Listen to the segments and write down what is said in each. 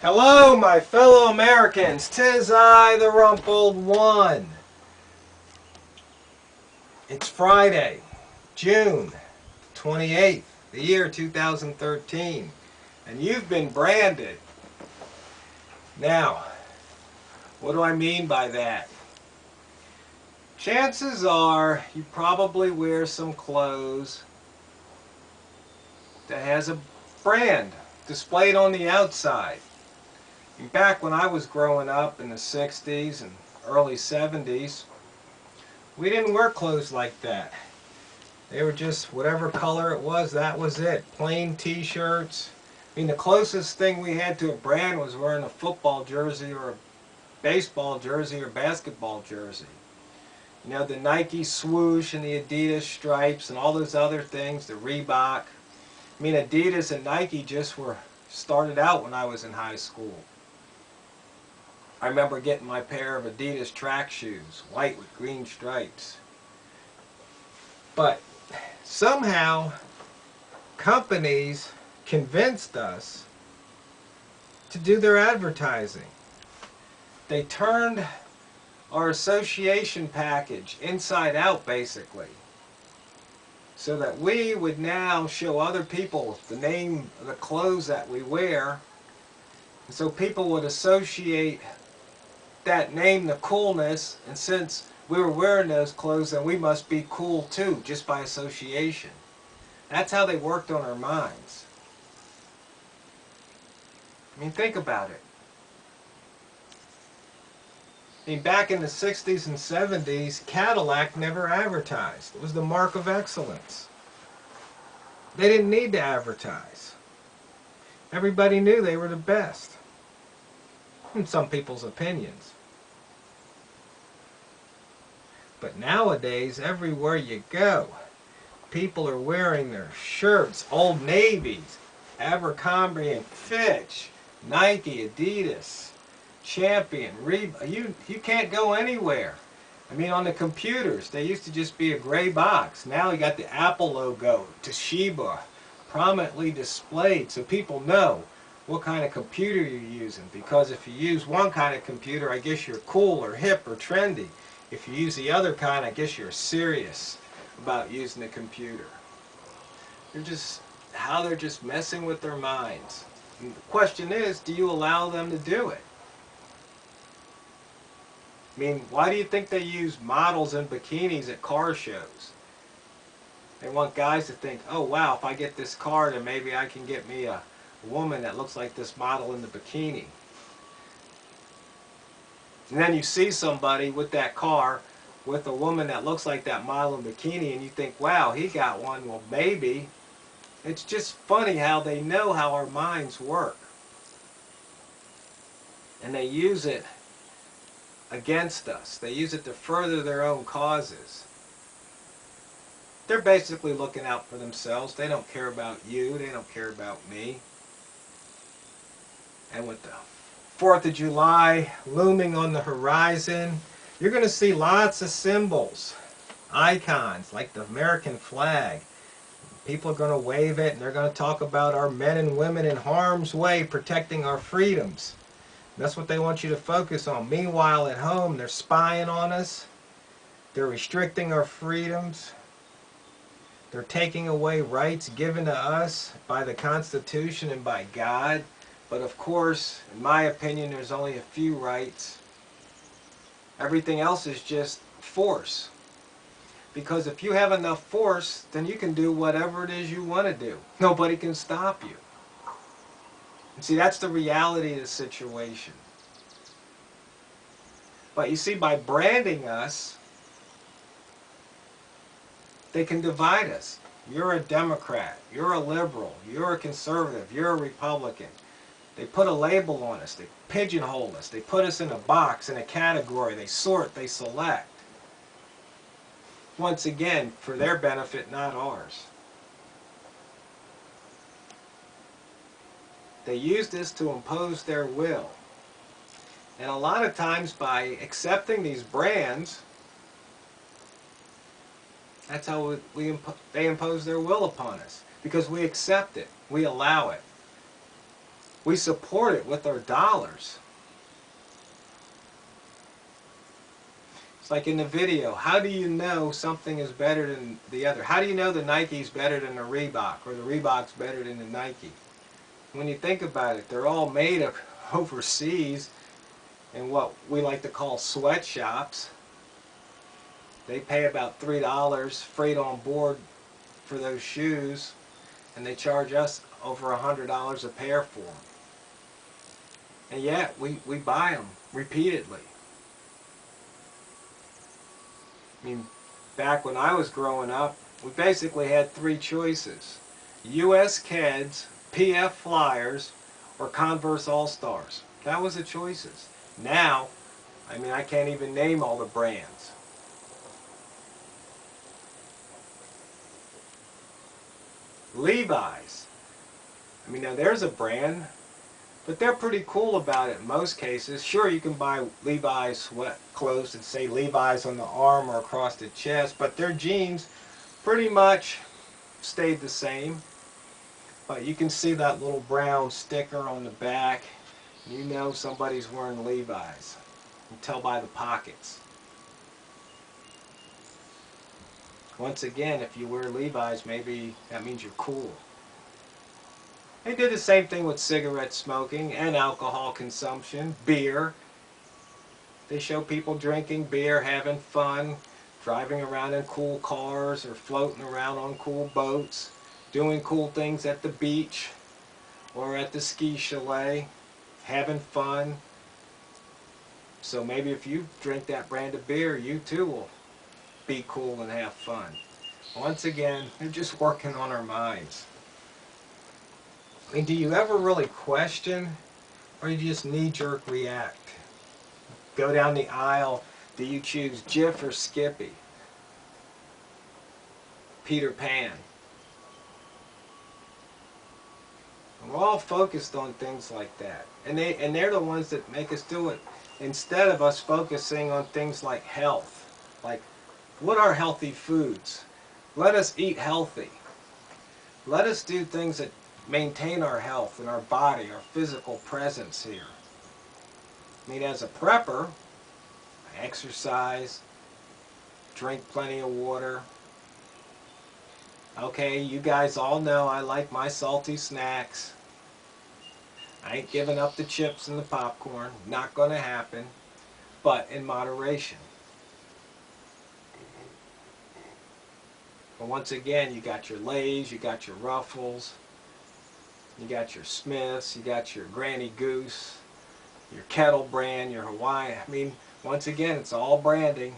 Hello, my fellow Americans. 'Tis I, the Rumpled One. It's Friday, June 28th, the year 2013, and you've been branded. Now, what do I mean by that? Chances are you probably wear some clothes that has a brand displayed on the outside. Back when I was growing up in the 60s and early 70s, we didn't wear clothes like that. They were just whatever color it was, that was it. Plain t-shirts. I mean, the closest thing we had to a brand was wearing a football jersey or a baseball jersey or basketball jersey. You know, the Nike swoosh and the Adidas stripes and all those other things, the Reebok. I mean, Adidas and Nike just were started out when I was in high school. I remember getting my pair of Adidas track shoes, white with green stripes. But somehow companies convinced us to do their advertising. They turned our association package inside out, basically, so that we would now show other people the name of the clothes that we wear, and so people would associate that name, the coolness, and since we were wearing those clothes, then we must be cool too, just by association. That's how they worked on our minds. I mean, think about it. I mean, back in the 60s and 70s, Cadillac never advertised. It was the mark of excellence. They didn't need to advertise. Everybody knew they were the best, in some people's opinions. But nowadays, everywhere you go, people are wearing their shirts, Old Navy's, Abercrombie and Fitch, Nike, Adidas, Champion, Reebok. You can't go anywhere. I mean, on the computers, they used to just be a gray box. Now you got the Apple logo, Toshiba, prominently displayed so people know what kind of computer you're using. Because if you use one kind of computer, I guess you're cool or hip or trendy. If you use the other kind, I guess you're serious about using the computer. They're just messing with their minds. And the question is, do you allow them to do it? I mean, why do you think they use models in bikinis at car shows? They want guys to think, oh wow, if I get this car, then maybe I can get me a woman that looks like this model in the bikini. And then you see somebody with that car with a woman that looks like that model in bikini and you think, wow, he got one. Well, maybe. It's just funny how they know how our minds work. And they use it against us. They use it to further their own causes. They're basically looking out for themselves. They don't care about you. They don't care about me. And with the 4th of July looming on the horizon, you're going to see lots of symbols, icons like the American flag. People are going to wave it and they're going to talk about our men and women in harm's way protecting our freedoms. That's what they want you to focus on. Meanwhile, at home, they're spying on us. They're restricting our freedoms. They're taking away rights given to us by the Constitution and by God. But of course, in my opinion, there's only a few rights. Everything else is just force. Because if you have enough force, then you can do whatever it is you want to do. Nobody can stop you. And see, that's the reality of the situation. But you see, by branding us, they can divide us. You're a Democrat, you're a liberal, you're a conservative, you're a Republican. They put a label on us, they pigeonhole us, they put us in a box, in a category, they sort, they select. Once again, for their benefit, not ours. They use this to impose their will. And a lot of times by accepting these brands, that's how they impose their will upon us. Because we accept it. We allow it. We support it with our dollars. It's like in the video, how do you know something is better than the other? How do you know the Nike's better than the Reebok, or the Reebok's better than the Nike? When you think about it, they're all made of overseas in what we like to call sweatshops. They pay about $3 freight on board for those shoes, and they charge us over $100 a pair for them. And yet we buy them repeatedly. I mean, back when I was growing up, we basically had three choices: US Keds, PF Flyers, or Converse All-Stars. That was the choices. Now, I mean, I can't even name all the brands. Levi's. I mean, now there's a brand, but they're pretty cool about it in most cases. Sure, you can buy Levi's sweat clothes that say Levi's on the arm or across the chest, but their jeans pretty much stayed the same. But you can see that little brown sticker on the back. You know somebody's wearing Levi's. You can tell by the pockets. Once again, if you wear Levi's, maybe that means you're cool. They did the same thing with cigarette smoking and alcohol consumption, beer. They show people drinking beer, having fun, driving around in cool cars or floating around on cool boats, doing cool things at the beach or at the ski chalet, having fun. So maybe if you drink that brand of beer, you too will be cool and have fun. Once again, they're just working on our minds. I mean, do you ever really question, or do you just knee-jerk react? Go down the aisle, do you choose Jif or Skippy? Peter Pan? We're all focused on things like that. And they're the ones that make us do it. Instead of us focusing on things like health. Like, what are healthy foods? Let us eat healthy. Let us do things that maintain our health and our body, our physical presence here. I mean, as a prepper, I exercise, drink plenty of water. Okay, you guys all know I like my salty snacks. I ain't giving up the chips and the popcorn. Not going to happen. But in moderation. But once again, you got your Lay's, you got your Ruffles, you got your Smiths, you got your Granny Goose, your Kettle brand, your Hawaiian. I mean, once again, it's all branding.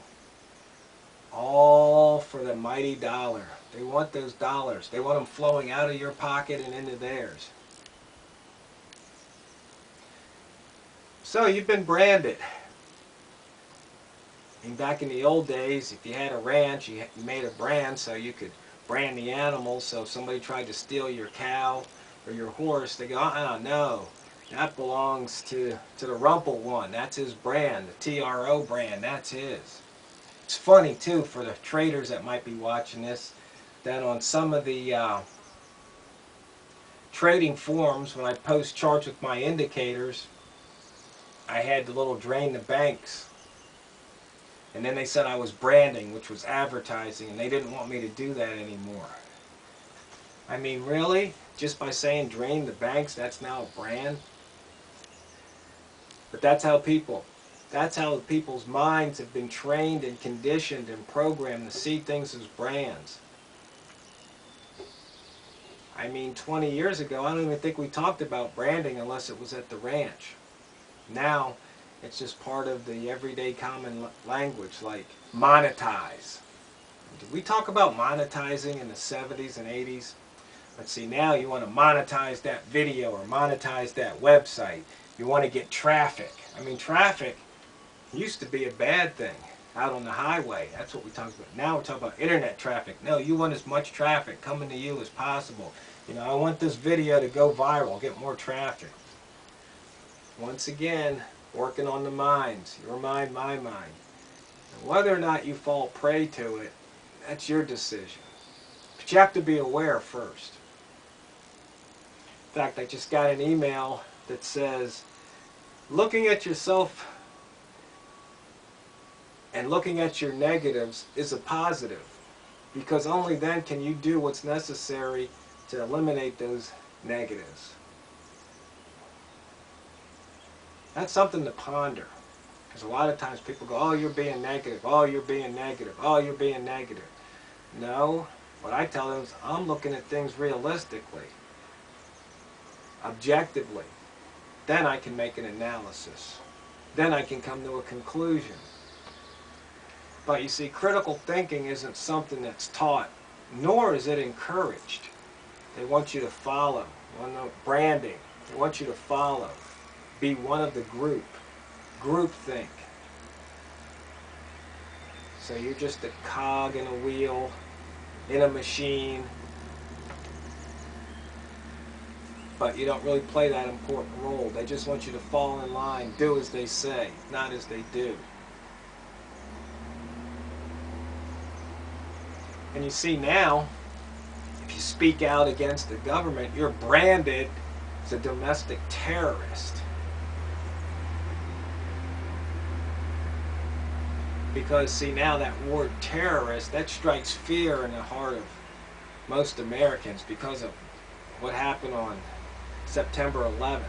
All for the mighty dollar. They want those dollars. They want them flowing out of your pocket and into theirs. So you've been branded. And back in the old days, if you had a ranch, you made a brand so you could brand the animals. So if somebody tried to steal your cow or your horse, they go, no, that belongs to TheRumpledOne. That's his brand, the TRO brand, that's his. It's funny too for the traders that might be watching this, that on some of the trading forums, when I post charts with my indicators, I had the little drain the banks. And then they said I was branding, which was advertising, and they didn't want me to do that anymore. I mean, really? Just by saying drain the banks, that's now a brand? But that's how people's minds have been trained and conditioned and programmed to see things as brands. I mean, 20 years ago, I don't even think we talked about branding unless it was at the ranch. Now, it's just part of the everyday common language, like monetize. Did we talk about monetizing in the 70s and 80s? Let's see, now you want to monetize that video or monetize that website. You want to get traffic. I mean, traffic used to be a bad thing out on the highway. That's what we talk about. Now we're talking about internet traffic. No, you want as much traffic coming to you as possible. You know, I want this video to go viral, get more traffic. Once again, working on the minds. Your mind, my mind. And whether or not you fall prey to it, that's your decision. But you have to be aware first. In fact, I just got an email that says looking at yourself and looking at your negatives is a positive, because only then can you do what's necessary to eliminate those negatives. That's something to ponder, because a lot of times people go, oh, you're being negative, oh, you're being negative, oh, you're being negative. No, what I tell them is I'm looking at things realistically, objectively. Then I can make an analysis. Then I can come to a conclusion. But you see, critical thinking isn't something that's taught, nor is it encouraged. They want you to follow. Branding. They want you to follow. Be one of the group. Group think. So you're just a cog in a wheel, in a machine, but you don't really play that important role. They just want you to fall in line, do as they say, not as they do. And you see now, if you speak out against the government, you're branded as a domestic terrorist. Because see, now that word terrorist, that strikes fear in the heart of most Americans because of what happened on September 11th.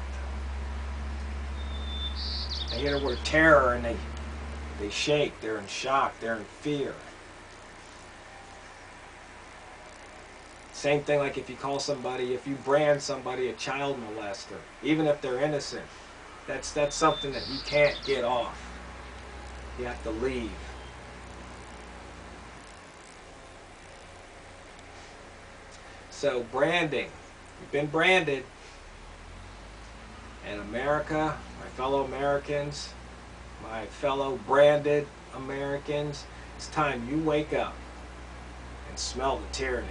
They hear the word terror and they shake, they're in shock, they're in fear. Same thing like if you call somebody, if you brand somebody a child molester, even if they're innocent, that's something that you can't get off. You have to leave. So branding, you've been branded, and America, my fellow Americans, my fellow branded Americans, it's time you wake up and smell the tyranny.